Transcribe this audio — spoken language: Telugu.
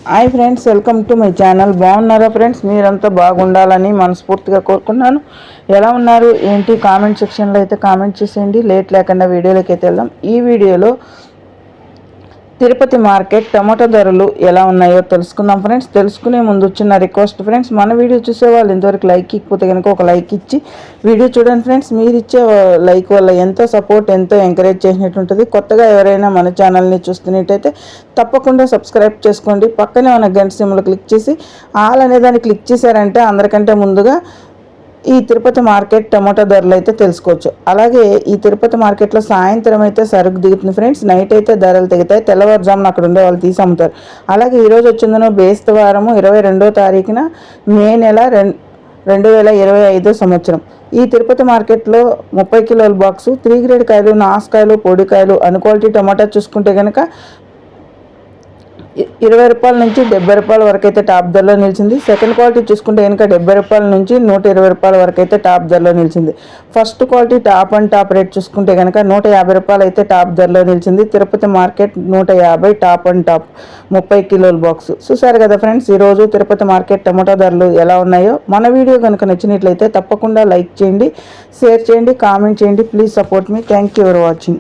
Hi friends, welcome to my channel. బాగున్నారా ఫ్రెండ్స్? మీరంతా బాగుండాలని మనస్ఫూర్తిగా కోరుకున్నాను. ఎలా ఉన్నారు ఏంటి కామెంట్ సెక్షన్లో అయితే కామెంట్ చేసేయండి. లేట్ లేకుండా వీడియోలోకి అయితే వెళ్దాం. ఈ వీడియోలో తిరుపతి మార్కెట్ టమాటో ధరలు ఎలా ఉన్నాయో తెలుసుకుందాం ఫ్రెండ్స్. తెలుసుకునే ముందు చిన్న రిక్వెస్ట్ ఫ్రెండ్స్, మన వీడియో చూసే వాళ్ళు ఇంతవరకు లైక్ ఇకపోతే కనుక ఒక లైక్ ఇచ్చి వీడియో చూడండి ఫ్రెండ్స్. మీరు ఇచ్చే లైక్ వల్ల ఎంతో సపోర్ట్, ఎంతో ఎంకరేజ్ చేసినట్టు ఉంటుంది. కొత్తగా ఎవరైనా మన ఛానల్ని చూస్తున్నట్టయితే తప్పకుండా సబ్స్క్రైబ్ చేసుకోండి. పక్కనే ఉన్న గంట సింబల్ క్లిక్ చేసి ఆల్ అనే దాన్ని క్లిక్ చేశారంటే అందరికంటే ముందుగా ఈ తిరుపతి మార్కెట్ టమాటో ధరలు అయితే తెలుసుకోవచ్చు. అలాగే ఈ తిరుపతి మార్కెట్లో సాయంత్రం అయితే సరుకు దిగుతుంది ఫ్రెండ్స్. నైట్ అయితే ధరలు దిగుతాయి. తెల్లవారుజామున అక్కడ ఉండే వాళ్ళు తీసి అమ్ముతారు. అలాగే ఈరోజు వచ్చిందనో బేస్తవారము 22వ తారీఖున మే నెల 2025 సంవత్సరం. ఈ తిరుపతి మార్కెట్లో 30 కిలోల బాక్సు 3 గ్రేడ్ కాయలు, నాసుకాయలు, పొడికాయలు, అన్క్వాలిటీ టమాటా చూసుకుంటే కనుక 20 రూపాయల నుంచి 70 రూపాయల వరకు అయితే టాప్ ధరలో నిలిచింది. సెకండ్ క్వాలిటీ చూసుకుంటే కనుక 70 రూపాయల నుంచి 120 రూపాయల వరకు అయితే టాప్ ధరలో నిలిచింది. First quality top and top rate చూసుకుంటే కనుక 150 రూపాయలు అయితే టాప్ ధరలో నిలిచింది. Tirupati market 150 top and top 30 కిలోల బాక్స్. చూసారు కదా ఫ్రెండ్స్, ఈరోజు తిరుపతి మార్కెట్ టమాటో ధరలు ఎలా ఉన్నాయో. మన వీడియో కనుక నచ్చినట్లయితే తప్పకుండా లైక్ చేయండి, షేర్ చేయండి, కామెంట్ చేయండి. Please support me. Thank you for watching.